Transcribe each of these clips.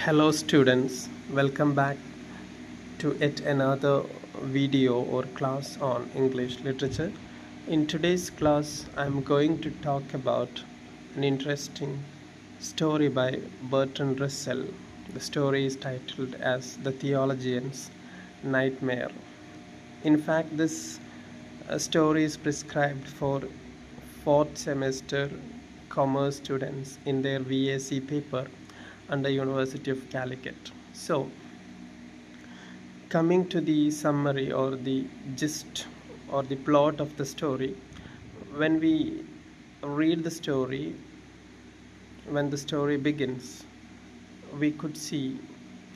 Hello students, welcome back to yet another video or class on English literature. In today's class, I'm going to talk about an interesting story by Bertrand Russell. The story is titled as The Theologian's Nightmare. In fact, this story is prescribed for fourth semester commerce students in their VAC paper under University of Calicut. So, coming to the summary or the gist or the plot of the story, when we read the story, when the story begins, we could see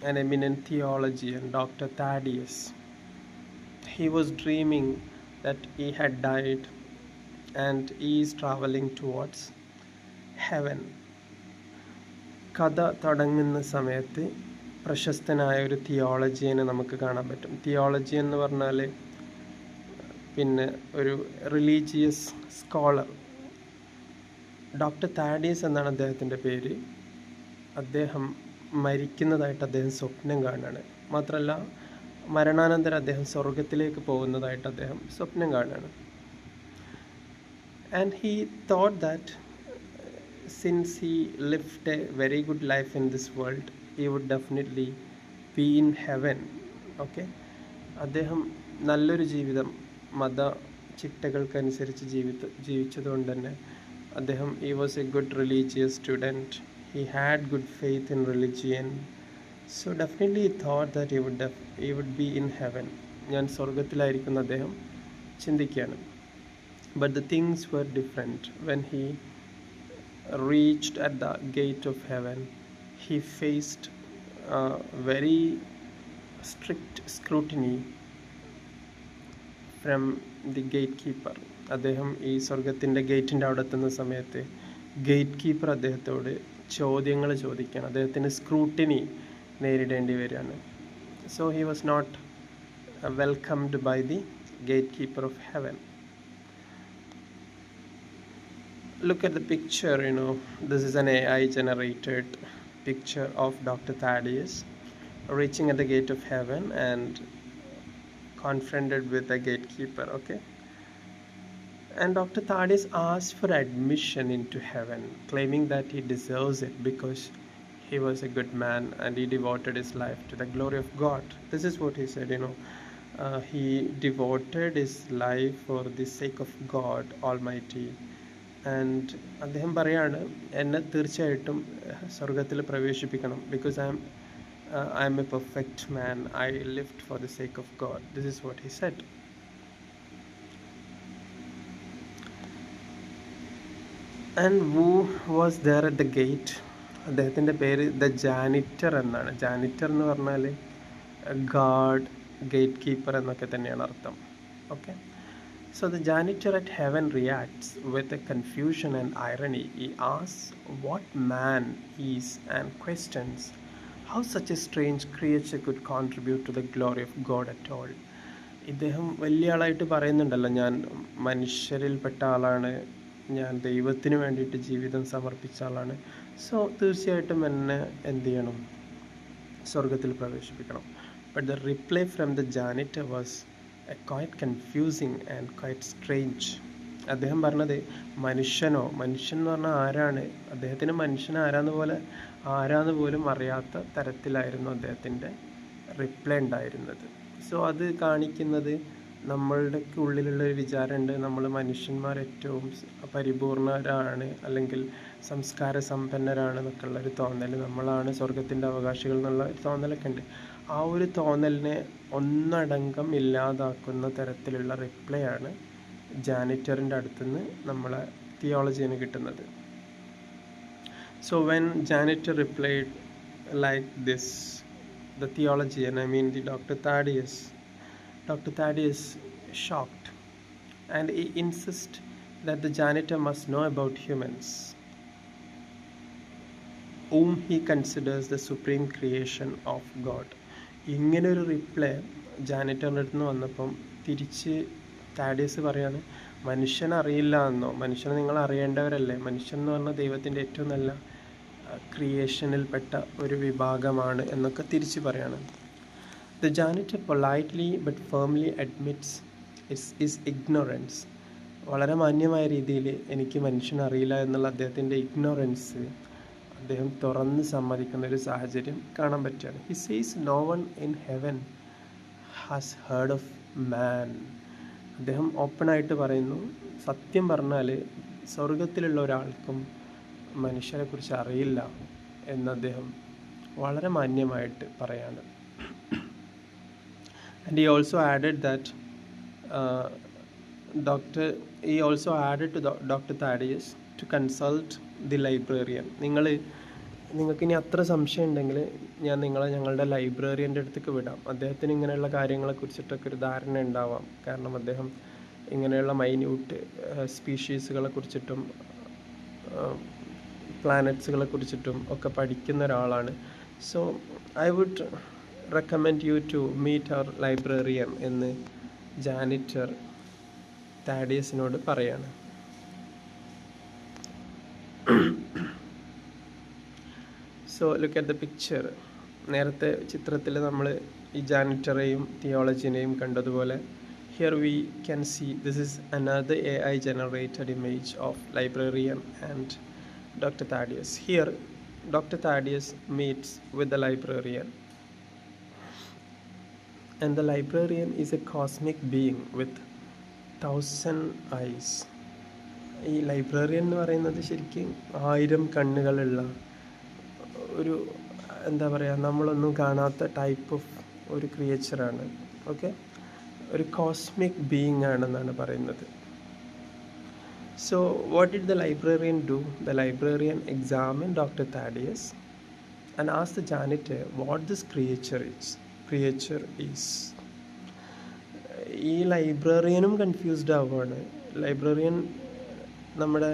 an eminent theologian, Dr. Thaddeus. He was dreaming that he had died and he is traveling towards heaven. കഥ തുടങ്ങുന്ന സമയത്ത് പ്രശസ്തനായ ഒരു തിയോളജിയനെ നമുക്ക് കാണാൻ പറ്റും. Theology എന്ന് പറഞ്ഞാൽ പിന്നെ ഒരു റിലീജിയസ് സ്കോളർ. ഡോക്ടർ താഡിയസ് എന്നാണ് അദ്ദേഹത്തിൻ്റെ പേര്. അദ്ദേഹം മരിക്കുന്നതായിട്ട് അദ്ദേഹം സ്വപ്നം കാണുകയാണ്. മാത്രമല്ല മരണാനന്തരം അദ്ദേഹം സ്വർഗത്തിലേക്ക് പോകുന്നതായിട്ട് അദ്ദേഹം സ്വപ്നം കാണുകയാണ്. And he thought that since he lived a very good life in this world, he would definitely be in heaven. Okay, അദ്ദേഹം നല്ലൊരു ജീവിതം മത ചിട്ടകൾക്കനുസരിച്ച് ജീവിച്ചതുകൊണ്ട് തന്നെ അദ്ദേഹം he was a good religious student. He had good faith in religion. So definitely he thought that he would be in heaven. ഞാൻ സ്വർഗത്തിലായിരിക്കും അദ്ദേഹം ചിന്തിക്കുകയാണ്. But the things were different. When he reached at the gate of heaven, he faced very strict scrutiny from the gatekeeper. അദ്ദേഹം ഈ സ്വർഗത്തിൻ്റെ ഗേറ്റിൻ്റെ അവിടെ എത്തുന്ന സമയത്ത് ഗേറ്റ് കീപ്പർ അദ്ദേഹത്തോട് ചോദ്യങ്ങൾ ചോദിക്കുകയാണ്. അദ്ദേഹത്തിന് സ്ക്രൂട്ടിനി നേരിടേണ്ടി വരികയാണ്. So he was not welcomed by the gatekeeper of heaven. Look at the picture, this is an AI generated picture of Dr. Thaddeus reaching at the gate of heaven and confronted with the gatekeeper, okay? And Dr. Thaddeus asked for admission into heaven, claiming that he deserves it because he was a good man and he devoted his life to the glory of God. This is what he said, he devoted his life for the sake of God Almighty. And അദ്ദേഹം പറയാണ്, എന്നെ തീർച്ചയായിട്ടും സ്വർഗത്തിൽ പ്രവേശിപ്പിക്കണം because I'm a perfect man. I lived for the sake of God. This is what he said. And who was there at the gate? അദ്ദേഹത്തിൻ്റെ പേര് the janitor എന്നാണ്. Janitor എന്ന് പറഞ്ഞാൽ ഗാർഡ്, ഗേറ്റ് കീപ്പർ എന്നൊക്കെ തന്നെയാണ് അർത്ഥം. Okay. So the janitor at heaven reacts with a confusion and irony. He asks what man he is and questions how such a strange creature could contribute to the glory of God at all. ഇദ്ദേഹം വലിയ ആളായിട്ട് പറയുന്നുണ്ടല്ലോ, ഞാൻ മനുഷ്യരിൽപ്പെട്ട ആളാണ്, ഞാൻ ദൈവത്തിന് വേണ്ടിയിട്ട് ജീവിതം സമർപ്പിച്ച ആളാണ്. സോ തീർച്ചയായിട്ടും എന്നെ എന്ത് ചെയ്യണം? സ്വർഗത്തിൽ പ്രവേശിപ്പിക്കണം. But the reply from the janitor was quite confusing and quite strange. അദ്ദേഹം പറഞ്ഞത് മനുഷ്യൻ എന്ന് പറഞ്ഞാൽ ആരാണ്? അദ്ദേഹത്തിന് മനുഷ്യൻ ആരാന്ന് പോലും അറിയാത്ത തരത്തിലായിരുന്നു അദ്ദേഹത്തിൻ്റെ റിപ്ലൈ ഉണ്ടായിരുന്നത്. സോ അത് കാണിക്കുന്നത് നമ്മളുടെ ഉള്ളിലുള്ള ഒരു വിചാരമുണ്ട്, നമ്മൾ മനുഷ്യന്മാർ ഏറ്റവും പരിപൂർണരാണ് അല്ലെങ്കിൽ സംസ്കാര സമ്പന്നരാണ് എന്നൊക്കെ ഉള്ളൊരു തോന്നൽ, നമ്മളാണ് സ്വർഗത്തിൻ്റെ അവകാശികൾ എന്നുള്ള ഒരു തോന്നലൊക്കെ ഉണ്ട്. ആ ഒരു തോന്നലിനെ ഒന്നടങ്കം ഇല്ലാതാക്കുന്ന തരത്തിലുള്ള റിപ്ലൈ ആണ് ജാനിറ്ററിൻ്റെ അടുത്തുനിന്ന് നമ്മളെ തിയോളജിന് കിട്ടുന്നത്. So when janitor replied like this, the theologian, the Dr. Thaddeus shocked, and he insists that the janitor must know about humans, whom he considers the supreme creation of God. ഇങ്ങനൊരു reply ജാനിറ്ററിൻ്റെ അടുത്ത് നിന്ന് വന്നപ്പം തിരിച്ച് താഡിയസ് പറയാണ്, മനുഷ്യനെ അറിയില്ല എന്നോ? മനുഷ്യനെ നിങ്ങൾ അറിയേണ്ടവരല്ലേ? മനുഷ്യൻ എന്ന് പറഞ്ഞാൽ ദൈവത്തിൻ്റെ ഏറ്റവും നല്ല ക്രിയേഷനിൽപ്പെട്ട ഒരു വിഭാഗമാണ് എന്നൊക്കെ തിരിച്ചു പറയാണ്. The janitor politely but firmly admits his ignorance. വളരെ മാന്യമായ രീതിയിൽ എനിക്ക് മനുഷ്യനെ അറിയില്ല എന്നുള്ള അദ്ദേഹത്തിൻ്റെ ഇഗ്നോറൻസ് അദ്ദേഹം തുറന്ന് സമ്മതിക്കുന്ന ഒരു സാഹചര്യം കാണാൻ പറ്റുകയാണ്. He sees no one in heaven has heard of man. അദ്ദേഹം ഓപ്പണായിട്ട് പറയുന്നു, സത്യം പറഞ്ഞാൽ സ്വർഗത്തിലുള്ള ഒരാൾക്കും മനുഷ്യരെക്കുറിച്ച് അറിയില്ല എന്ന് അദ്ദേഹം വളരെ മാന്യമായിട്ട് പറയാണ്. And he also added that Dr. Thaddeus to consult the librarian. നിങ്ങൾക്ക് ഇനി അത്ര സംശയം ഉണ്ടെങ്കിൽ ഞാൻ നിങ്ങളെ ഞങ്ങളുടെ ലൈബ്രറിയൻ്റെ അടുത്തേക്ക് വിടാം. അദ്ദേഹത്തിന് ഇങ്ങനെയുള്ള കാര്യങ്ങളെ കുറിച്ചിട്ടൊക്കെ ഒരു ധാരണ ഉണ്ടാവാം. കാരണം അദ്ദേഹം ഇങ്ങനെയുള്ള മൈന്യൂട്ട് സ്പീഷീസുകളെ കുറിച്ചിട്ടും പ്ലാനറ്റ്സുകളെ കുറിച്ചിട്ടും ഒക്കെ പഠിക്കുന്ന ഒരാളാണ്. So I would recommend you to meet our librarian എന്ന് ജാനിറ്റർ താഡിയസിനോട് പറയാണ്. So look at the picture. നേരത്തെ ചിത്രത്തിൽ നമ്മൾ ഈ ജാനിറ്ററെയും തിയോളജിനെയും കണ്ടതുപോലെ here we can see this is another AI generated image of librarian and Dr. Thaddeus. Here Dr. Thaddeus meets with the librarian, and the librarian is a cosmic being with 1,000 eyes. ഈ librarian എന്ന് പറയുന്നത് ശരിക്കും 1000 കണ്ണുകളുള്ള ഒരു എന്താ പറയുക, നമ്മളൊന്നും കാണാത്ത type of ഒരു ക്രിയേച്ചറാണ്. ഓക്കെ, ഒരു കോസ്മിക് ബീയിങ് ആണെന്നാണ് പറയുന്നത്. So what did the librarian do? The librarian examine doctor Thaddeus and ask the janitor what this creature is. ഈ ലൈബ്രറിയനും കൺഫ്യൂസ്ഡ് ആവുകയാണ്. ലൈബ്രറിയൻ നമ്മുടെ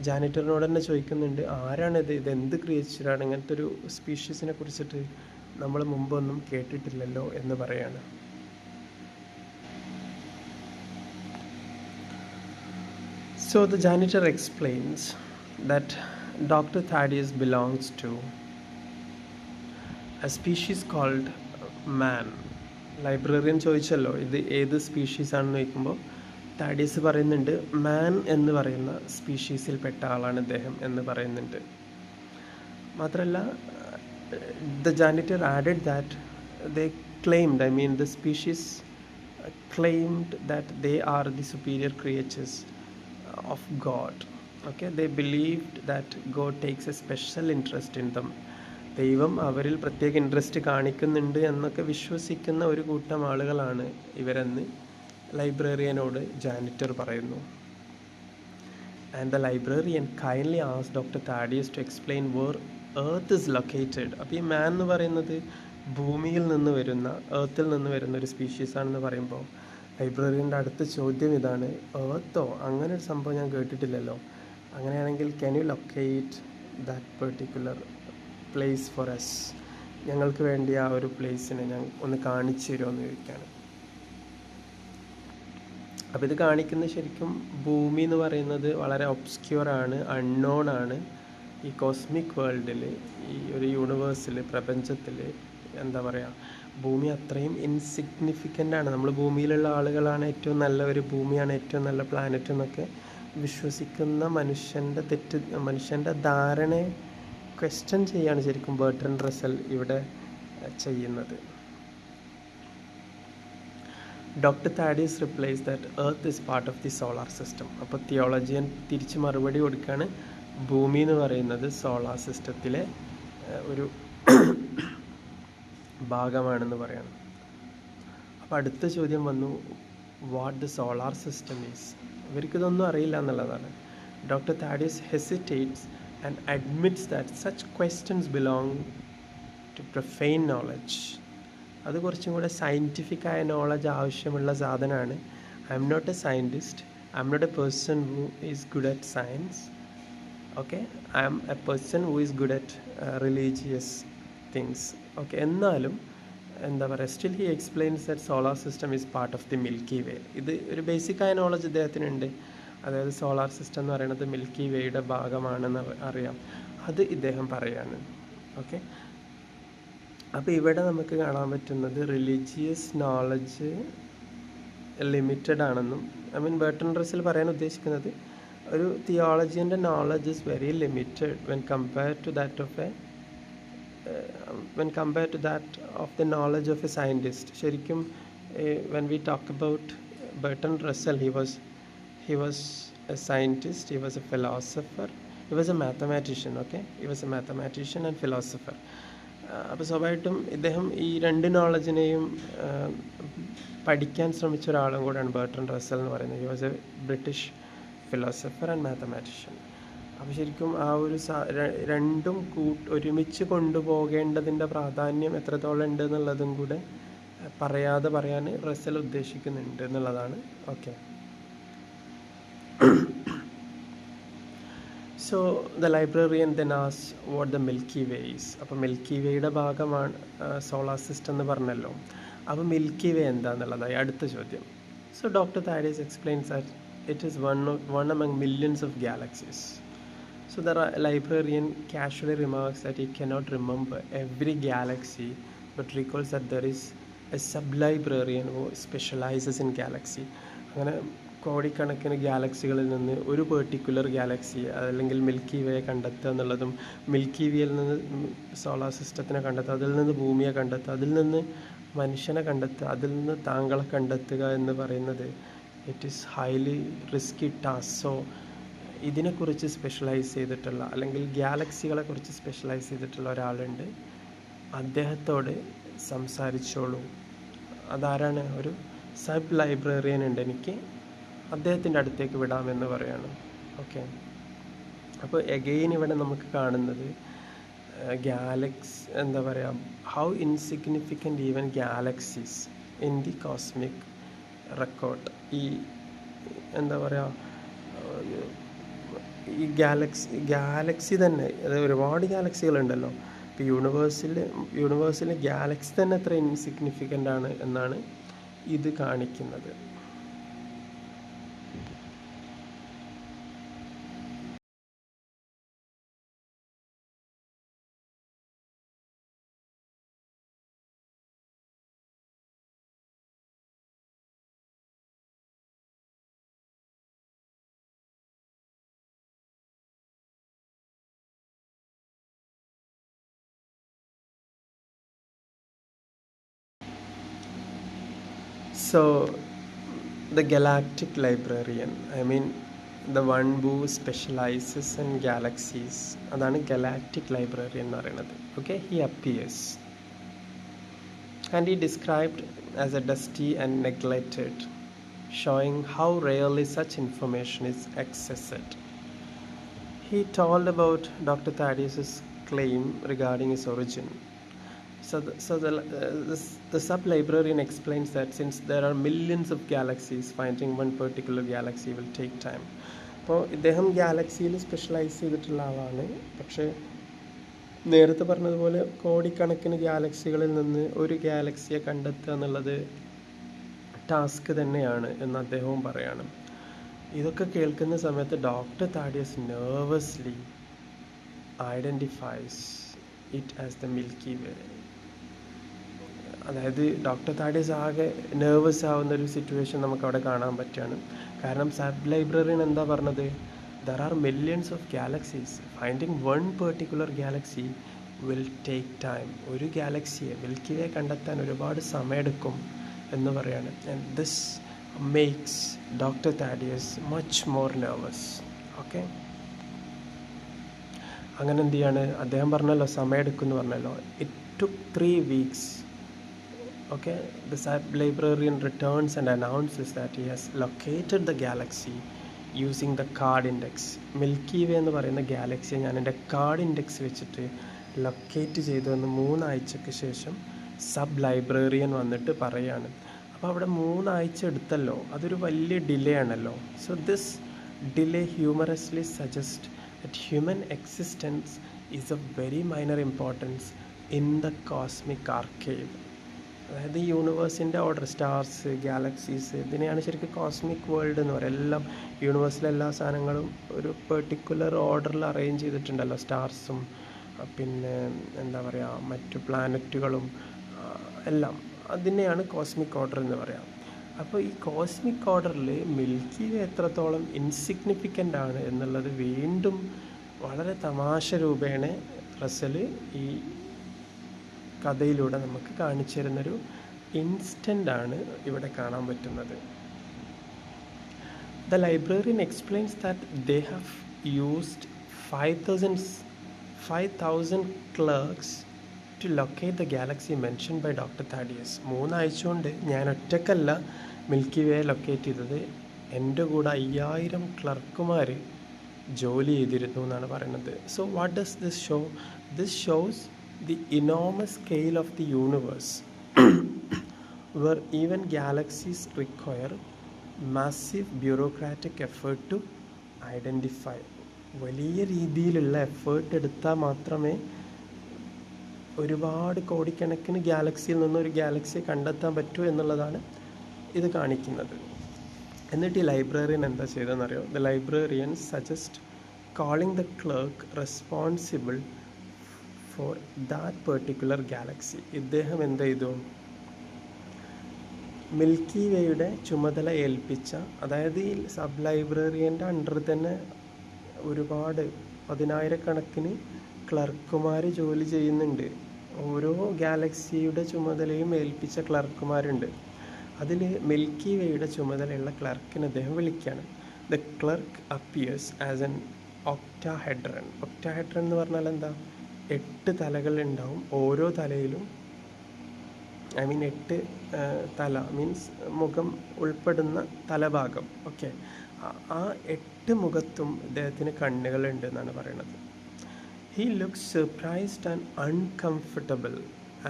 ജാനിറ്ററിനോട് തന്നെ ചോദിക്കുന്നുണ്ട്, ആരാണിത്, ഇതെന്ത് ക്രിയേച്ചറാണ്, ഇങ്ങനത്തെ ഒരു സ്പീഷീസിനെ കുറിച്ചിട്ട് നമ്മൾ മുമ്പൊന്നും കേട്ടിട്ടില്ലല്ലോ എന്ന് പറയാണ്. So the janitor explains that Dr. Thaddeus belongs to a species called man. Librarian ചോദിച്ചല്ലോ ഇത് ഏത് സ്പീഷീസ് ആണെന്ന് ചോദിക്കുമ്പോൾ താഡിയസ് പറയുന്നുണ്ട് മാൻ എന്ന് പറയുന്ന സ്പീഷീസിൽപ്പെട്ട ആളാണ് ഇദ്ദേഹം എന്ന് പറയുന്നുണ്ട്. മാത്രമല്ല the janitor added that they claimed, the species claimed that they are the superior creatures of God. Okay, they believed that God takes a special interest in them. ദൈവം അവരിൽ പ്രത്യേക ഇൻട്രസ്റ്റ് കാണിക്കുന്നുണ്ട് എന്നൊക്കെ വിശ്വസിക്കുന്ന ഒരു കൂട്ടം ആളുകളാണ് ഇവരെന്ന് ലൈബ്രറിയനോട് ജാനിറ്റർ പറയുന്നു. And the librarian kindly asked Dr. Thaddeus to explain where Earth is located. അപ്പോൾ ഈ മാൻ എന്ന് പറയുന്നത് ഭൂമിയിൽ നിന്ന് വരുന്ന, എർത്തിൽ നിന്ന് വരുന്ന ഒരു സ്പീഷീസ് ആണെന്ന് പറയുമ്പോൾ ലൈബ്രറിയൻ്റെ അടുത്ത ചോദ്യം ഇതാണ്, ഏർത്തോ, അങ്ങനെ ഒരു സംഭവം ഞാൻ കേട്ടിട്ടില്ലല്ലോ, അങ്ങനെയാണെങ്കിൽ can you locate that particular place for us, ഞങ്ങൾക്ക് വേണ്ടി ആ ഒരു പ്ലേസിനെ ഞാൻ ഒന്ന് കാണിച്ചു തരുമോ എന്ന് ചോദിക്കുകയാണ്. അപ്പോൾ ഇത് കാണിക്കുന്നത് ശരിക്കും ഭൂമി എന്ന് പറയുന്നത് വളരെ ഒബ്സ്ക്യൂറാണ്, അൺനോൺ ആണ്. ഈ കോസ്മിക് വേൾഡിൽ, ഈ ഒരു യൂണിവേഴ്സിൽ, പ്രപഞ്ചത്തിൽ എന്താ പറയുക, ഭൂമി അത്രയും ഇൻസിഗ്നിഫിക്കൻ്റ് ആണ്. നമ്മൾ ഭൂമിയിലുള്ള ആളുകളാണ് ഏറ്റവും നല്ലവർ, ഭൂമിയാണ് ഏറ്റവും നല്ല പ്ലാനറ്റ് എന്നൊക്കെ വിശ്വസിക്കുന്ന മനുഷ്യൻ്റെ ധാരണയെ ക്വസ്റ്റ്യൻ ചെയ്യാണ് ശരിക്കും ബെർട്രൻഡ് റസൽ ഇവിടെ ചെയ്യുന്നത്. Doctor Thaddeus replies that earth is part of the solar system. അപ്പോൾ തിയോളജിയൻ തിരിച്ച് മറുപടി കൊടുക്കുകയാണ്, ഭൂമി എന്ന് പറയുന്നത് സോളാർ സിസ്റ്റത്തിലെ ഒരു ഭാഗമാണെന്ന് പറയണം. അപ്പോൾ അടുത്ത ചോദ്യം വന്നു, what the solar system is. ഇവർക്കിതൊന്നും അറിയില്ല എന്നുള്ളതാണ്. Doctor Thaddeus hesitates and admits that such questions belong to profane knowledge. അത് കുറച്ചും കൂടെ സയൻറ്റിഫിക് ആയ നോളജ് ആവശ്യമുള്ള സാധനമാണ്. I'm not a scientist, I'm not a person who is good at science. Okay, I'm a person who is good at religious things. Okay, എന്നാലും എന്താ പറയുക, still he explains that solar system is part of the milky വേ. ഇത് ഒരു basic ആയ knowledge ഇദ്ദേഹത്തിനുണ്ട്. അതായത് solar system എന്ന് പറയുന്നത് milky വേയുടെ ഭാഗമാണെന്ന് അറിയാം. അത് ഇദ്ദേഹം പറയാണ്. ഓക്കെ, അപ്പോൾ ഇവിടെ നമുക്ക് കാണാൻ പറ്റുന്നത് റിലീജിയസ് നോളജ് ലിമിറ്റഡ് ആണെന്നും, ബർട്രൻഡ് റസ്സൽ പറയാൻ ഉദ്ദേശിക്കുന്നത് ഒരു തിയോളജിൻ്റെ knowledge is very limited when compare to that of the knowledge of a scientist. ശരിക്കും when we talk about Bertrand Russell, he was a scientist, he was a philosopher, he was a mathematician. Okay, he was a mathematician and philosopher. അപ്പോൾ സ്വാഭാവികമായിട്ടും ഇദ്ദേഹം ഈ രണ്ട് നോളജിനെയും പഠിക്കാൻ ശ്രമിച്ച ഒരാളും കൂടെയാണ് ബർട്രൻഡ് റസ്സൽ എന്ന് പറയുന്നത്. He was A British philosopher and mathematician. അപ്പോൾ ശരിക്കും ആ ഒരു രണ്ടും ഒരുമിച്ച് കൊണ്ടുപോകേണ്ടതിൻ്റെ പ്രാധാന്യം എത്രത്തോളം ഉണ്ട് എന്നുള്ളതും കൂടെ പറയാൻ റസ്സൽ ഉദ്ദേശിക്കുന്നുണ്ട് എന്നുള്ളതാണ്. Okay, so the librarian then asked what the Milky way is. അപ്പോൾ മിൽക്കി വേയുടെ ഭാഗമാണ് സോളാർ സിസ്റ്റം എന്ന് പറഞ്ഞല്ലോ. അപ്പോൾ മിൽക്കി വേ എന്താണെന്നുള്ളതായി അടുത്ത ചോദ്യം. So doctor Thaddeus explains that it is one among millions of galaxies. So the librarian casually remarks that he cannot remember every galaxy, but recalls that there is a sub-librarian who specializes in galaxy. അങ്ങനെ കോടിക്കണക്കിന് ഗാലക്സികളിൽ നിന്ന് ഒരു particular Galaxy അല്ലെങ്കിൽ milky വേ കണ്ടെത്തുക എന്നുള്ളതും, milky വേയിൽ നിന്ന് solar സിസ്റ്റത്തിനെ കണ്ടെത്തുക, അതിൽ നിന്ന് ഭൂമിയെ കണ്ടെത്തുക, അതിൽ നിന്ന് മനുഷ്യനെ കണ്ടെത്തുക, അതിൽ നിന്ന് താങ്കളെ കണ്ടെത്തുക എന്ന് പറയുന്നത് it is highly risky task. So ഇതിനെക്കുറിച്ച് സ്പെഷ്യലൈസ് ചെയ്തിട്ടുള്ള അല്ലെങ്കിൽ ഗാലക്സികളെ കുറിച്ച് സ്പെഷ്യലൈസ് ചെയ്തിട്ടുള്ള ഒരാളുണ്ട്, അദ്ദേഹത്തോട് സംസാരിച്ചോളൂ. അതാരാണ്? ഒരു സബ് ലൈബ്രറിയൻ ഉണ്ട്, എനിക്ക് അദ്ദേഹത്തിൻ്റെ അടുത്തേക്ക് വിടാമെന്ന് പറയാണ്. ഓക്കെ, അപ്പോൾ എഗെയിൻ ഇവിടെ നമുക്ക് കാണുന്നത് എന്താ പറയുക, how insignificant even galaxies in the cosmic record. ഈ എന്താ പറയുക, ഈ ഗാലക്സി തന്നെ, അതായത് ഒരുപാട് ഗാലക്സികളുണ്ടല്ലോ. ഇപ്പോൾ യൂണിവേഴ്സിൽ ഗാലക്സി തന്നെ എത്ര ഇൻസിഗ്നിഫിക്കൻ്റ് ആണ് എന്നാണ് ഇത് കാണിക്കുന്നത്. So the galactic librarian, the one who specializes in galaxies, അതാണ് galactic librarian എന്ന് പറയുന്നത്. Okay, he appears and he described as a dusty and neglected, showing how rarely such information is accessed. He told about Dr. Thaddeus's claim regarding his origin. So the sub-librarian explains that since there are millions of galaxies, finding one particular galaxy will take time. അപ്പോൾ ഇദ്ദേഹം ഗാലക്സിയിൽ specialise ചെയ്തിട്ടുള്ള ആളാണ്. പക്ഷേ നേരത്തെ പറഞ്ഞതുപോലെ കോടിക്കണക്കിന് ഗാലക്സികളിൽ നിന്ന് ഒരു ഗാലക്സിയെ കണ്ടെത്തുക എന്നുള്ളത് ടാസ്ക് തന്നെയാണ് എന്ന് അദ്ദേഹവും പറയാണ്. ഇതൊക്കെ കേൾക്കുന്ന സമയത്ത് doctor Thaddeus nervously identifies it as the Milky Way. അതായത് ഡോക്ടർ താഡിയസ് ആകെ നെർവസ് ആവുന്ന ഒരു സിറ്റുവേഷൻ നമുക്ക് അവിടെ കാണാൻ പറ്റുകയാണ്. കാരണം സബ് ലൈബ്രറിയൻ എന്താ പറഞ്ഞത്? There are millions of galaxies, finding one particular galaxy will take time. ഒരു ഗാലക്സിയെ മിൽക്കി വേ കണ്ടെത്താൻ ഒരുപാട് സമയമെടുക്കും എന്ന് പറയാണ്. And this makes doctor Thaddeus much more nervous. Okay, അങ്ങനെ എന്ത് ചെയ്യാണ്? അദ്ദേഹം പറഞ്ഞല്ലോ സമയമെടുക്കും എന്ന് പറഞ്ഞല്ലോ. It took 3 weeks. Okay, the sub-librarian returns and announces that he has located the galaxy using the card index. Milky Way എന്ന് പറയുന്ന ഗാലക്സിയെ ഞാൻ എൻ്റെ കാർഡ് ഇൻഡെക്സ് വെച്ചിട്ട് ലൊക്കേറ്റ് ചെയ്തു എന്ന് 3 ആഴ്ചയ്ക്ക് ശേഷം സബ് ലൈബ്രറിയൻ വന്നിട്ട് പറയാണ്. അപ്പോൾ അവിടെ 3 ആഴ്ച എടുത്തല്ലോ, അതൊരു വലിയ ഡിലേ ആണല്ലോ. So this delay humorously suggest that human existence is of very minor importance in the cosmic archive. അതായത് യൂണിവേഴ്സിൻ്റെ ഓർഡർ, സ്റ്റാർസ്, ഗാലക്സീസ്, ഇതിനെയാണ് ശരിക്കും കോസ്മിക് വേൾഡ് എന്ന് പറയുക. എല്ലാം യൂണിവേഴ്സിലെ എല്ലാ സാധനങ്ങളും ഒരു പെർട്ടിക്കുലർ ഓർഡറിൽ അറേഞ്ച് ചെയ്തിട്ടുണ്ടല്ലോ. സ്റ്റാർസും പിന്നെ എന്താ പറയുക മറ്റു പ്ലാനറ്റുകളും എല്ലാം, അതിനെയാണ് കോസ്മിക് ഓർഡർ എന്ന് പറയുക. അപ്പോൾ ഈ കോസ്മിക് ഓർഡറിൽ മിൽക്കി വേ എത്രത്തോളം ഇൻസിഗ്നിഫിക്കൻ്റ് ആണ് എന്നുള്ളത് വീണ്ടും വളരെ തമാശ രൂപേണ റസൽ ഈ കഥയിലൂടെ നമുക്ക് കാണിച്ചു തരുന്നൊരു ഇൻസ്റ്റൻ്റാണ് ഇവിടെ കാണാൻ പറ്റുന്നത്. The librarian explains that they have used 5,000 clerks to locate the galaxy mentioned by Dr. Thaddeus. 3 ആഴ്ച കൊണ്ട് ഞാൻ ഒറ്റക്കല്ല മിൽക്കി വേ ലൊക്കേറ്റ് ചെയ്തത്, എൻ്റെ കൂടെ 5000 ക്ലർക്കുമാർ ജോലി ചെയ്തിരുന്നു എന്നാണ് പറയുന്നത്. So what does this show? This shows the enormous scale of the universe where even galaxies require massive bureaucratic effort to identify. വലിയ രീതിയിലുള്ള എഫേർട്ട് എടുത്താൽ മാത്രമേ ഒരുപാട് കോടിക്കണക്കിന് ഗാലക്സിയിൽ നിന്നൊരു ഗാലക്സിയെ കണ്ടെത്താൻ പറ്റൂ എന്നുള്ളതാണ് ഇത് കാണിക്കുന്നത്. എന്നിട്ട് ഈ ലൈബ്രറിയൻ എന്താ ചെയ്തതെന്നറിയോ? The librarian suggest calling the clerk responsible for that particular galaxy. ഇദ്ദേഹം എന്ത് ചെയ്തു? മിൽക്കി വേയുടെ ചുമതല ഏൽപ്പിച്ച, അതായത് ഈ സബ് ലൈബ്രറിയൻ്റെ അണ്ടറിൽ തന്നെ ഒരുപാട് 10,000 ക്ലർക്കുമാർ ജോലി ചെയ്യുന്നുണ്ട്. ഓരോ ഗാലക്സിയുടെ ചുമതലയും ഏൽപ്പിച്ച ക്ലർക്കുമാരുണ്ട്. അതിൽ മിൽക്കി വേയുടെ ചുമതലയുള്ള ക്ലർക്കിനെ അദ്ദേഹം വിളിക്കുകയാണ്. The clerk appears as an octahedron. Octahedron എന്ന് പറഞ്ഞാൽ എന്താ? 8 തലകളുണ്ടാവും. ഓരോ തലയിലും 8 തല മീൻസ് മുഖം ഉൾപ്പെടുന്ന തലഭാഗം. ഓക്കെ, ആ 8 മുഖത്തും ഇദ്ദേഹത്തിന് കണ്ണുകളുണ്ട് എന്നാണ് പറയുന്നത്. He looks surprised and uncomfortable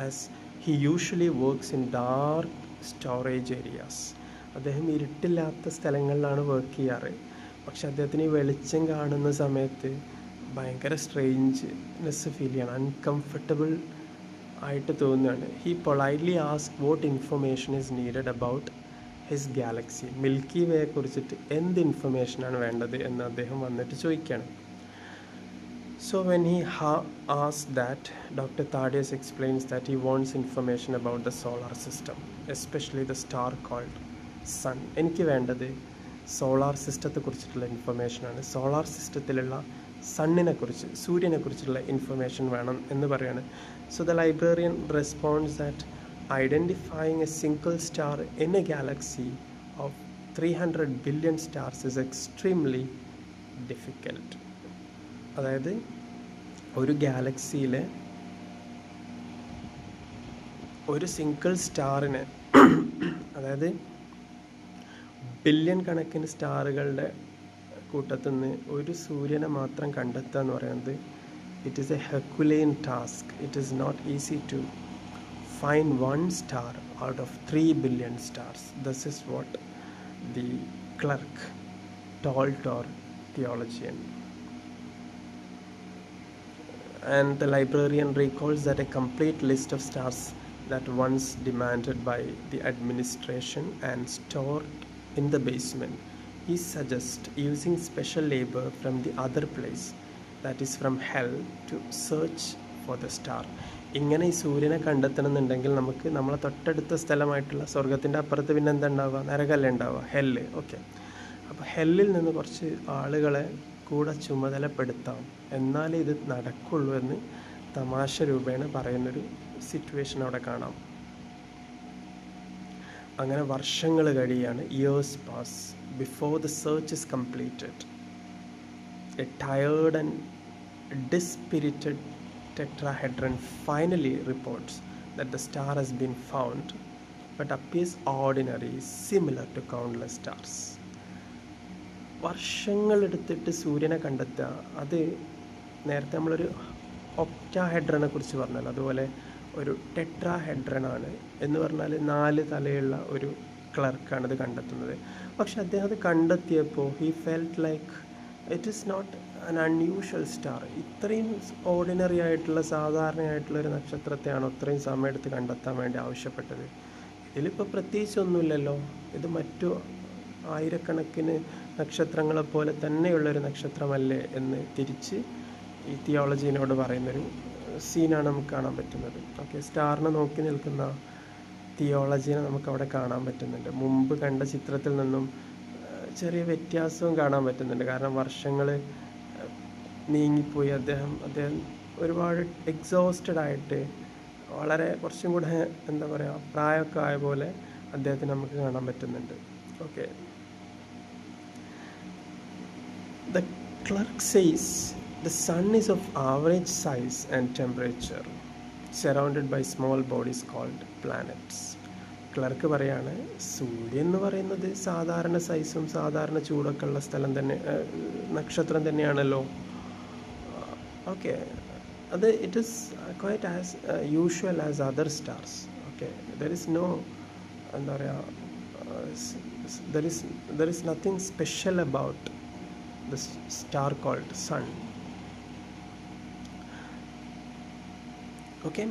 as he usually works in dark storage areas. അദ്ദേഹം ഇരുട്ടില്ലാത്ത സ്ഥലങ്ങളിലാണ് വർക്ക് ചെയ്യാറ്. പക്ഷെ അദ്ദേഹത്തിന് ഈ വെളിച്ചം കാണുന്ന സമയത്ത് ഭയങ്കര സ്ട്രേഞ്ച്നെസ് ഫീൽ ചെയ്യണം, അൺകംഫർട്ടബിൾ ആയിട്ട് തോന്നുകയാണ്. He politely ask what information is needed about his galaxy. Milky വേയെ കുറിച്ചിട്ട് എന്ത് ഇൻഫർമേഷനാണ് വേണ്ടത് എന്ന് അദ്ദേഹം വന്നിട്ട് ചോദിക്കുകയാണ്. So when he ask that, doctor Thaddeus explains that he wants information about the solar system, especially the star called sun. എനിക്ക് വേണ്ടത് സോളാർ സിസ്റ്റത്തെ കുറിച്ചിട്ടുള്ള ഇൻഫർമേഷനാണ്. സോളാർ സിസ്റ്റത്തിലുള്ള സണ്ണിനെ കുറിച്ച്, സൂര്യനെ കുറിച്ചുള്ള ഇൻഫർമേഷൻ വേണം എന്ന് പറയാണ്. So the librarian response that identifying A single star in A Galaxy of 300 billion stars is extremely difficult. അതായത് ഒരു ഗാലക്സിയിലെ ഒരു സിംഗിൾ സ്റ്റാറിനെ, അതായത് ബില്യൺ കണക്കിന് സ്റ്റാറുകളുടെ കൂട്ടത്തിൽ നിന്ന് ഒരു സൂര്യനെ മാത്രം കണ്ടെത്തുക എന്ന് പറയുന്നത് it is a Herculean task. It is not easy to find 1 star out of 3 billion stars. This is what the clerk told our theologian. And the librarian recalls that a complete list of stars that once demanded by the administration and stored in the basement, he suggests using special labor from the other place, that is from hell, to search for the star. ഇങ്ങനെ ഈ സൂര്യനെ കണ്ടെത്തണമെന്നുണ്ടെങ്കിൽ നമുക്ക് നമ്മളെ തൊട്ടടുത്ത സ്ഥലമായിട്ടുള്ള സ്വർഗത്തിൻ്റെ അപ്പുറത്ത് പിന്നെ എന്താ ഉണ്ടാവുക? നരകല്ലേ ഉണ്ടാവുക, ഹെല്ല്. ഓക്കെ, അപ്പോൾ ഹെല്ലിൽ നിന്ന് കുറച്ച് ആളുകളെ കൂടെ ചുമതലപ്പെടുത്താം, എന്നാലേ ഇത് നടക്കുള്ളൂ എന്ന് തമാശ രൂപേണ പറയുന്നൊരു സിറ്റുവേഷൻ അവിടെ കാണാം. അങ്ങനെ വർഷങ്ങൾ കഴിയാണ്. Years pass before the search is completed. A tired and dispirited tetrahedron finally reports that the star has been found but appears ordinary, similar to countless stars. വർഷങ്ങളെടുത്തിട്ട് സൂര്യനെ കണ്ടെത്തുക, അത് നേരത്തെ നമ്മളൊരു ഒക്ടാഹെഡ്രനെ കുറിച്ച് പറഞ്ഞല്ലോ, അതുപോലെ ഒരു ടെട്രാഹെഡ്രനാണ് എന്ന് പറഞ്ഞാൽ 4 തലയുള്ള ഒരു ക്ലർക്കാണ് ഇത് കണ്ടെത്തുന്നത്. പക്ഷെ അദ്ദേഹം അത് കണ്ടെത്തിയപ്പോൾ he felt like it is not an unusual star. ഇത്രയും ഓർഡിനറി ആയിട്ടുള്ള സാധാരണയായിട്ടുള്ള ഒരു നക്ഷത്രത്തെയാണോ ഇത്രയും സമയം എടുത്ത് കണ്ടെത്താൻ വേണ്ടി ആവശ്യപ്പെട്ടത്? ഇതിലിപ്പോൾ പ്രത്യേകിച്ചൊന്നുമില്ലല്ലോ. ഇത് മറ്റു ആയിരക്കണക്കിന് നക്ഷത്രങ്ങളെപ്പോലെ തന്നെയുള്ളൊരു നക്ഷത്രമല്ലേ എന്ന് തിരിച്ച് ഈ തിയോളജീനോട് പറയുന്നൊരു സീനാണ് നമുക്ക് കാണാൻ പറ്റുന്നത്. ഓക്കെ, സ്റ്റാറിനെ നോക്കി നിൽക്കുന്ന തിയോളജീനെ നമുക്കവിടെ കാണാൻ പറ്റുന്നുണ്ട്. മുമ്പ് കണ്ട ചിത്രത്തിൽ നിന്നും ചെറിയ വ്യത്യാസവും കാണാൻ പറ്റുന്നുണ്ട്. കാരണം വർഷങ്ങൾ നീങ്ങിപ്പോയി. അദ്ദേഹം ഒരുപാട് എക്സോസ്റ്റഡ് ആയിട്ട് വളരെ കുറച്ചും കൂടെ എന്താ പറയുക പ്രായമൊക്കെ ആയ പോലെ അദ്ദേഹത്തിന് നമുക്ക് കാണാൻ പറ്റുന്നുണ്ട്. Okay, the clerk says the sun is of average size and temperature surrounded by small bodies called planets. Clerk പറയാണ് സൂര്യൻ എന്ന് പറയുന്നത് സാധാരണ സൈസും സാധാരണ ചൂടൊക്കെ ഉള്ള സ്ഥലം തന്നെ നക്ഷത്രം തന്നെയാണല്ലോ. ഓക്കെ, അത് it is quite as usual as other stars. Okay, there is no എന്താ പറയുക there is nothing special about the star called sun. Okay,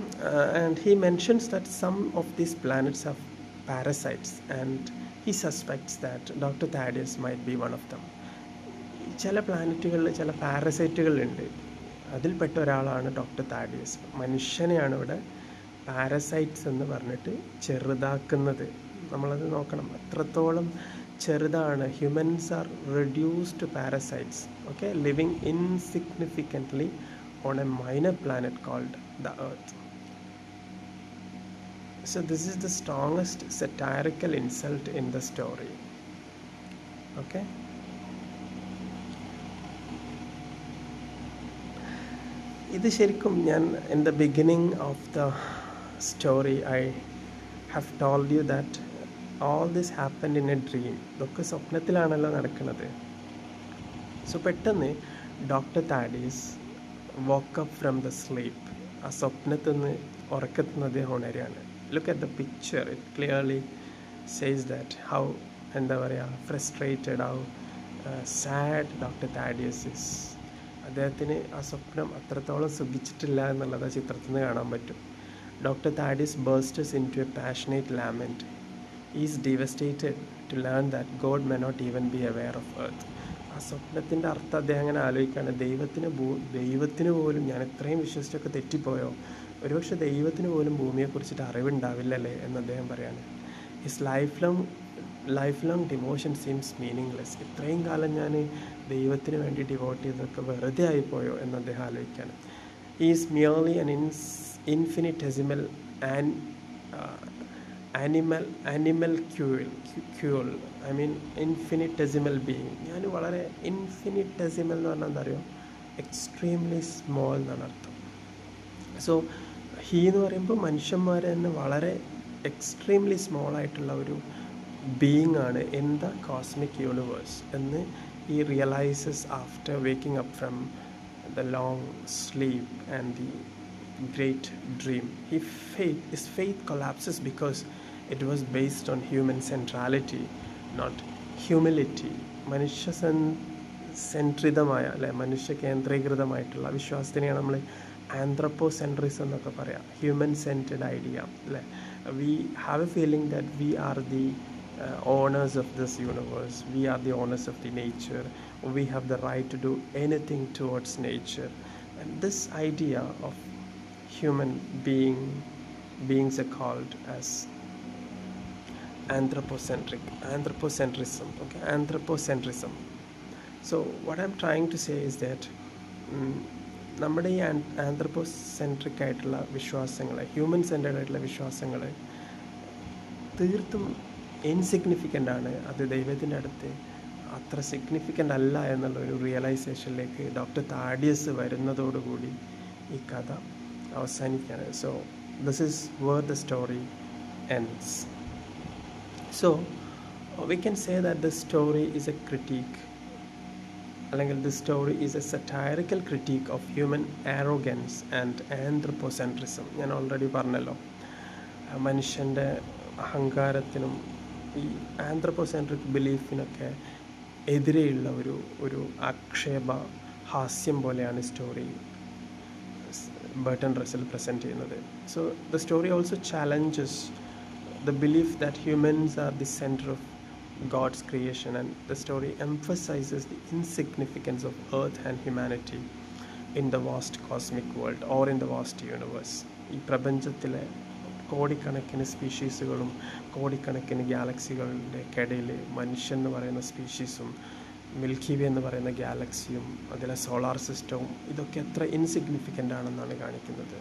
and he mentions that some of these planets have parasites and he suspects that Dr. Thaddeus might be one of them. ചില പ്ലാനറ്റുകളിൽ ചില പാരസൈറ്റുകളുണ്ട്. അതിൽപ്പെട്ട ഒരാളാണ് doctor താഡിയസ്. മനുഷ്യനെയാണ് ഇവിടെ parasites എന്ന് പറഞ്ഞിട്ട് ചെറുതാക്കുന്നത്. നമ്മളത് നോക്കണം, എത്രത്തോളം ചെറുതാണ്. Humans are reduced parasites. Okay, living insignificantly on a minor planet called the Earth. So this is the strongest satirical insult in the story. Okay, ഇത് ശരിക്കും ഞാൻ in the beginning of the story I have told you that all this happened in a dream. ഇതൊക്കെ സ്വപ്നത്തിലാണല്ലോ നടക്കുന്നത്. So പെട്ടെന്ന് doctor താഡിയസ് woke up from the sleep. ആ സ്വപ്നത്തിൽ നിന്ന് ഉറക്കത്തിൽ നിന്ന് അദ്ദേഹം ഉണരുകയാണ്. Look at the picture, it clearly says that how എന്താ പറയുക frustrated, how sad doctor Thaddeus is. അദ്ദേഹത്തിന് ആ സ്വപ്നം അത്രത്തോളം സുഖിച്ചിട്ടില്ല എന്നുള്ളത് ആ ചിത്രത്തിൽ നിന്ന് കാണാൻ പറ്റും. Doctor Thaddeus bursts into a passionate lament. Is devastated to learn that God may not even be aware of earth. ആ സ്വപ്നത്തിൻ്റെ അർത്ഥം അദ്ദേഹം അങ്ങനെ ആലോചിക്കുകയാണ്. ദൈവത്തിന് പോലും ഞാൻ ഇത്രയും വിശ്വസിച്ചൊക്കെ തെറ്റിപ്പോയോ? ഒരുപക്ഷെ ദൈവത്തിന് പോലും ഭൂമിയെക്കുറിച്ചിട്ട് അറിവുണ്ടാവില്ലല്ലേ എന്ന് അദ്ദേഹം പറയാണ്. His life long devotion seems meaningless. ഇത്രയും കാലം ഞാൻ ദൈവത്തിന് വേണ്ടി ഡിവോട്ട് ചെയ്തതൊക്കെ വെറുതെ ആയിപ്പോയോ എന്ന് അദ്ദേഹം ആലോചിക്കുകയാണ്. Is merely an infinitesimal animalcule, I mean infinitesimal being. ഞാൻ വളരെ ഇൻഫിനിറ്റെസിമൽ എന്ന് പറഞ്ഞാൽ എന്താ അറിയോ, എക്സ്ട്രീംലി സ്മോൾ എന്നാണ് അർത്ഥം. സോ ഹീ എന്ന് പറയുമ്പോൾ മനുഷ്യന്മാർ തന്നെ വളരെ എക്സ്ട്രീംലി സ്മോൾ ആയിട്ടുള്ള ഒരു ബീയിങ് ആണ് ഇൻ ദ കോസ്മിക് യൂണിവേഴ്സ് എന്ന് he realizes after waking up from the long sleep and the great dream. His faith collapses because it was based on human centrality, not humility. മനുഷ്യ സെൻട്രിതമായ അല്ലെ മനുഷ്യ കേന്ദ്രീകൃതമായിട്ടുള്ള വിശ്വാസത്തിനെയാണ് നമ്മൾ ആന്ത്രപ്പോസെൻട്രിസം എന്നൊക്കെ പറയാം. ഹ്യൂമൻ സെൻറ്റഡ് ഐഡിയ അല്ലേ. We have A feeling that we are the owners of this universe, we are the owners of the nature, we have the right to do anything towards nature. And this idea of human beings are called as anthropocentrism. Okay, anthropocentrism. So what I'm trying to say is that നമ്മുടെ ഈ ആന്ത്രപ്പോസെൻട്രിക് ആയിട്ടുള്ള വിശ്വാസങ്ങൾ, human centered ആയിട്ടുള്ള വിശ്വാസങ്ങൾ തീർത്തും insignificant ആണ്. അത് ദൈവത്തിൻ്റെ അടുത്ത് അത്ര സിഗ്നിഫിക്കൻ്റ് അല്ല എന്നുള്ളൊരു റിയലൈസേഷനിലേക്ക് ഡോക്ടർ താഡിയസ് വരുന്നതോടുകൂടി ഈ കഥ അവസാനിക്കുകയാണ്. So this is where the story ends. So we can say that the story is a critique, അല്ലെങ്കിൽ the story is a satirical critique of human arrogance and anthropocentrism. ഞാൻ ഓൾറെഡി പറഞ്ഞല്ലോ, മനുഷ്യൻ്റെ അഹങ്കാരത്തിനും ഈ ആന്ത്രപ്പോസെൻട്രിക് ബിലീഫിനൊക്കെ എതിരെയുള്ള ഒരു ആക്ഷേപ ഹാസ്യം പോലെയാണ് സ്റ്റോറി ബർട്ടൺ റസൽ പ്രസൻറ്റ് ചെയ്യുന്നത്. So the story also challenges the belief that humans are the center of God's creation, and the story emphasizes the insignificance of Earth and humanity in the vast cosmic world or in the vast universe. ഈ പ്രപഞ്ചത്തിലെ കോടിക്കണക്കിന് സ്പീഷീസുകളും കോടിക്കണക്കിന് ഗാലക്സികളുടെ ഇടയിൽ മനുഷ്യൻ എന്ന് പറയുന്ന സ്പീഷീസും milky Way എന്ന് പറയുന്ന ഗാലക്സിയും അതിലെ സോളാർ സിസ്റ്റവും ഇതൊക്കെ എത്ര ഇൻസിഗ്നിഫിക്കൻ്റ് ആണെന്നാണ് കാണിക്കുന്നത്.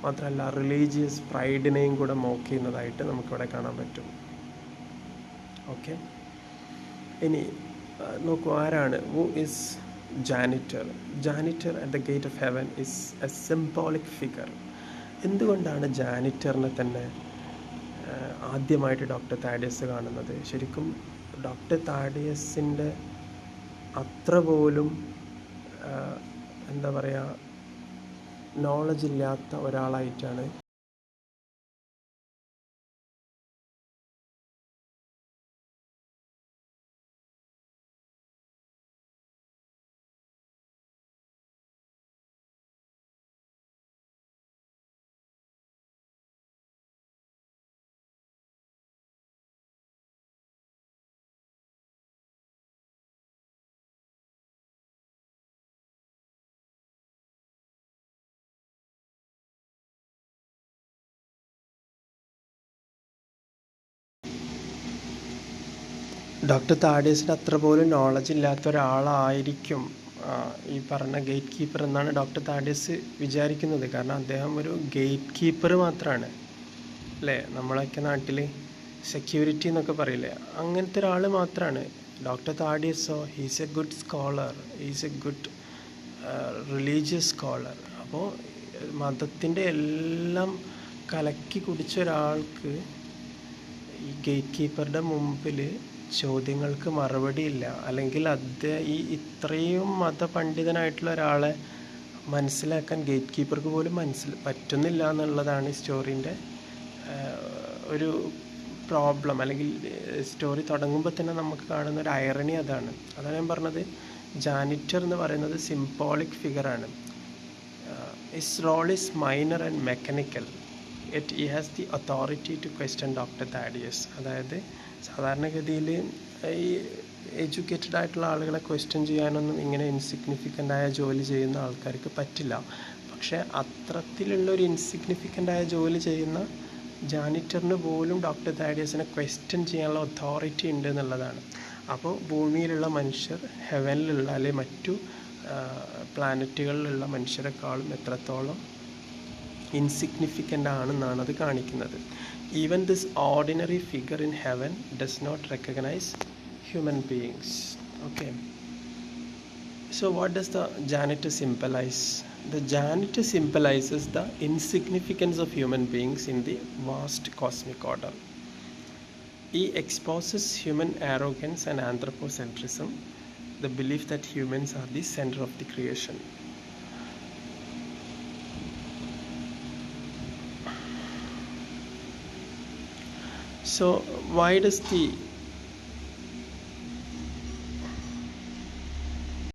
മാത്രമല്ല റിലീജിയസ് പ്രൈഡിനെയും കൂടെ മോക്ക് ചെയ്യുന്നതായിട്ട് നമുക്കിവിടെ കാണാൻ പറ്റും. ഓക്കെ, ഇനി നോക്കൂ, ആരാണ് who is janitor? Janitor at the gate of heaven is a symbolic figure. എന്തുകൊണ്ടാണ് ജാനിറ്ററിനെ തന്നെ ആദ്യമായിട്ട് ഡോക്ടർ താഡിയസ് കാണുന്നത്? ശരിക്കും ഡോക്ടർ താഡിയസിൻ്റെ അത്ര പോലും എന്താ പറയുക, നോളജ് ഇല്ലാത്ത ഒരാളായിട്ടാണ് ഡോക്ടർ താഡിയസിന് അത്ര പോലും നോളജ് ഇല്ലാത്ത ഒരാളായിരിക്കും ഈ പറഞ്ഞ ഗേറ്റ് കീപ്പർ എന്നാണ് ഡോക്ടർ താഡിയസ് വിചാരിക്കുന്നത്. കാരണം അദ്ദേഹം ഒരു ഗേറ്റ് കീപ്പർ മാത്രമാണ്, അല്ലേ? നമ്മളൊക്കെ നാട്ടിൽ സെക്യൂരിറ്റി എന്നൊക്കെ പറയില്ലേ, അങ്ങനത്തെ ഒരാൾ മാത്രമാണ്. ഡോക്ടർ താഡിയസോ he's a good scholar, he's a good religious scholar. അപ്പോൾ മതത്തിൻ്റെ എല്ലാം കലക്കി കുടിച്ച ഒരാൾക്ക് ഈ ഗേറ്റ് കീപ്പറുടെ മുമ്പിൽ ചോദ്യങ്ങൾക്ക് മറുപടിയില്ല, അല്ലെങ്കിൽ ഈ ഇത്രയും മതപണ്ഡിതനായിട്ടുള്ള ഒരാളെ മനസ്സിലാക്കാൻ ഗേറ്റ് കീപ്പർക്ക് പോലും പറ്റുന്നില്ല എന്നുള്ളതാണ് ഈ സ്റ്റോറീൻ്റെ ഒരു പ്രോബ്ലം. അല്ലെങ്കിൽ സ്റ്റോറി തുടങ്ങുമ്പോൾ തന്നെ നമുക്ക് കാണുന്ന ഒരു ഐറണി അതാണ് ഞാൻ പറഞ്ഞത്. ജാനിറ്റർ എന്ന് പറയുന്നത് സിംബോളിക് ഫിഗറാണ്. His role is minor and mechanical, yet he has the authority to question doctor Thaddeus. അതായത് സാധാരണഗതിയിൽ ഈ എഡ്യൂക്കേറ്റഡ് ആയിട്ടുള്ള ആളുകളെ ക്വസ്റ്റ്യൻ ചെയ്യാനൊന്നും ഇങ്ങനെ ഇൻസിഗ്നിഫിക്കൻ്റ് ആയ ജോലി ചെയ്യുന്ന ആൾക്കാർക്ക് പറ്റില്ല. പക്ഷേ അത്തരത്തിലുള്ളൊരു ഇൻസിഗ്നിഫിക്കൻ്റ് ആയ ജോലി ചെയ്യുന്ന ജാനിറ്ററിന് പോലും ഡോക്ടർ താഡിയസിനെ ക്വസ്റ്റ്യൻ ചെയ്യാനുള്ള അതോറിറ്റി ഉണ്ട് എന്നുള്ളതാണ്. അപ്പോൾ ഭൂമിയിലുള്ള മനുഷ്യർ ഹെവനിലുള്ള അല്ലെങ്കിൽ മറ്റു പ്ലാനറ്റുകളിലുള്ള മനുഷ്യരെക്കാളും എത്രത്തോളം ഇൻസിഗ്നിഫിക്കൻ്റ് ആണെന്നാണ് അത് കാണിക്കുന്നത്. Even this ordinary figure in heaven does not recognize human beings. Okay. So what does the janitor symbolize? The janitor symbolizes the insignificance of human beings in the vast cosmic order. He exposes human arrogance and anthropocentrism, the belief that humans are the center of the creation. So why does the